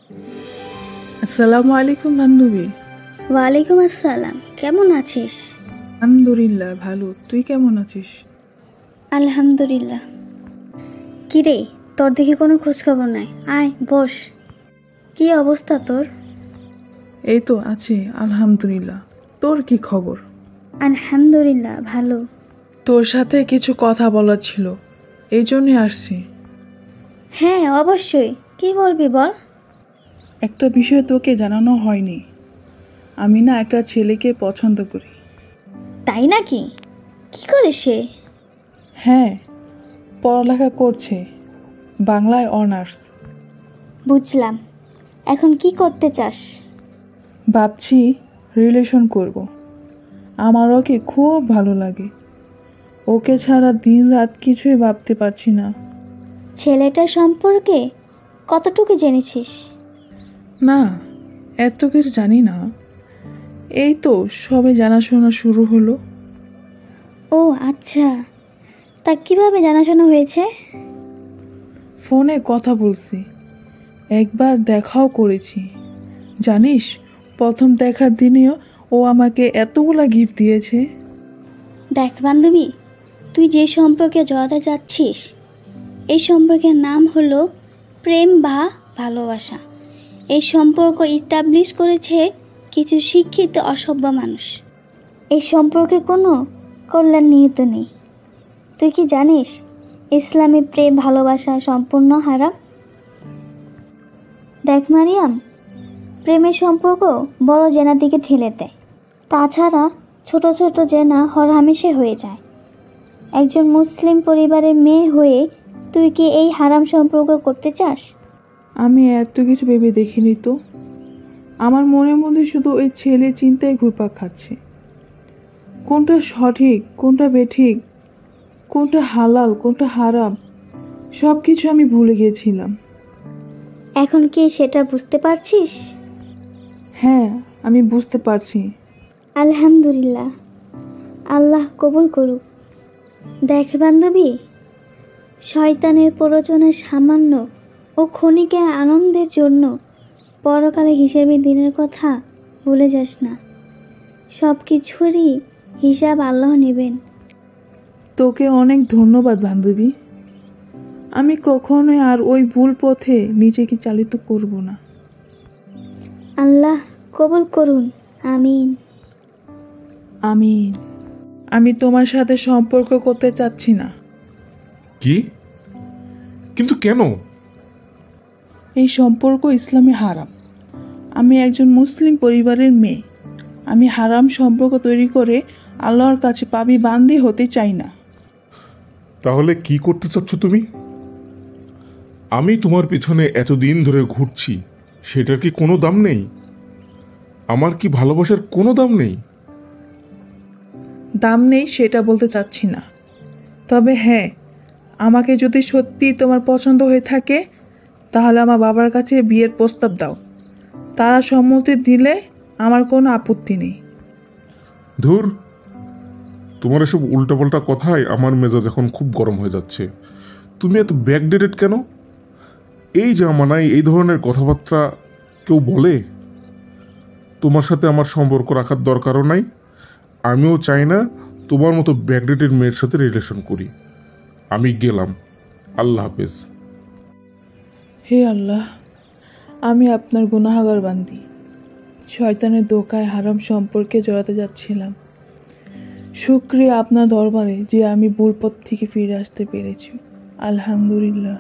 আসসালামু আলাইকুম বান্ধবী। ওয়ালাইকুম আসসালাম। কেমন আছিস? আলহামদুলিল্লাহ ভালো, তুই কেমন আছিস? আলহামদুলিল্লাহ। কিরে, তোর দেখি কোনো খোঁজ খবর নাই। আয় বস। কি অবস্থা তোর? এই তো আছি আলহামদুলিল্লাহ। তোর কি খবর? আলহামদুলিল্লাহ ভালো। তোর সাথে কিছু কথা বলার ছিল, এই জন্যই আসছি। হ্যাঁ অবশ্যই, কি বলবি বল। একটা বিষয় তোকে জানানো হয়নি, আমি না একটা ছেলেকে পছন্দ করি। তাই নাকি? কি করে সে? হ্যাঁ, পড়ালেখা করছে, বাংলায় অনার্স। বুঝলাম। এখন কি করতে চাস? ভাবছি রিলেশন করব। আমার ওকে খুব ভালো লাগে, ওকে ছাড়া দিন রাত কিছুই ভাবতে পারছি না। ছেলেটা সম্পর্কে কতটুকু জেনেছিস? না, এত কিছু জানি না, এই তো সবে জানাশোনা শুরু হলো। ও আচ্ছা, তা কিভাবে জানাশোনা হয়েছে? ফোনে কথা বলছি, একবার দেখাও করেছি। জানিস, প্রথম দেখার দিনেও ও আমাকে এতগুলা গিফট দিয়েছে। দেখ বান্ধবী, তুই যে সম্পর্কে জড়াতে যাচ্ছিস, এই সম্পর্কের নাম হলো প্রেম বা ভালোবাসা। এই সম্পর্ক ইস্টাবলিশ করেছে কিছু শিক্ষিত অসভ্য মানুষ। এই সম্পর্কে কোনো কল্যাণ নিহিত নেই। তুই কি জানিস ইসলামে প্রেম ভালোবাসা সম্পূর্ণ হারাম? দেখ মারিয়াম, প্রেমের সম্পর্ক বড় জেনার দিকে ঠেলে দেয়। তাছাড়া ছোট ছোট জেনা হরহামেশে হয়ে যায়। একজন মুসলিম পরিবারের মেয়ে হয়ে তুই কি এই হারাম সম্পর্ক করতে চাস? আমি এত কিছু ভেবে দেখিনি তো, আমার মনের মধ্যে শুধু ওই ছেলে চিন্তায় ঘুরপাক খাচ্ছে। কোনটা সঠিক, কোনটা বেঠিক, কোনটা হালাল, কোনটা হারাম, সব কিছু আমি ভুলে গিয়েছিলাম। এখন কি সেটা বুঝতে পারছিস? হ্যাঁ, আমি বুঝতে পারছি। আলহামদুলিল্লাহ, আল্লাহ কবুল করুক। দেখ বান্ধবী, শয়তানের প্ররোচনায় সামান্য ও ক্ষণিকের আনন্দের জন্য পরকালে হিসেবে দিনের কথা ভুলে যাস না। সব কিছুরই হিসাব আল্লাহ নেবেন। তোকে অনেক ধন্যবাদ বান্ধবী, আমি কখনোই আর ওই ভুল পথে নিজেকে চালিত করব না। আল্লাহ কবুল করুন, আমিন। আমিন। আমি তোমার সাথে সম্পর্ক করতে চাচ্ছি না। কি? কিন্তু কেন? এই সম্পর্ক ইসলামে হারাম। আমি একজন মুসলিম পরিবারের মেয়ে, আমি হারাম সম্পর্ক তৈরি করে আল্লাহর কাছে পাপী বান্দী হতে চাই না। তাহলে কি করতে চাচ্ছ তুমি? আমি তোমার পিছনে এতদিন ধরে ঘুরছি, সেটার কি কোনো দাম নেই? আমার কি ভালোবাসার কোনো দাম নেই? দাম নেই সেটা বলতে চাচ্ছি না, তবে হ্যাঁ, আমাকে যদি সত্যি তোমার পছন্দ হয়ে থাকে তাহলে আমার বাবার কাছে বিয়ের প্রস্তাব দাও। তারা সম্মতি দিলে আমার কোনো আপত্তি নেই। ধুর, তোমার এসব উল্টাপাল্টা কথায় আমার মেজাজ এখন খুব গরম হয়ে যাচ্ছে। তুমি এত ব্যাকডেটেড কেন? এই জামানায় এই ধরনের কথাবার্তা কেউ বলে? তোমার সাথে আমার সম্পর্ক রাখার দরকারও নাই। আমিও চাই না তোমার মতো ব্যাকডেটেড মেয়ের সাথে রিলেশন করি। আমি গেলাম, আল্লাহ হাফেজ। হে আল্লাহ, আমি আপনার গুনাহগার বান্দী, শয়তানের দোকায় হারাম সম্পর্কে জড়াতে যাচ্ছিলাম। শুকরিয়া আপনার দরবারে যে আমি ভুল পথ থেকে ফিরে আসতে পেরেছি। আলহামদুলিল্লাহ।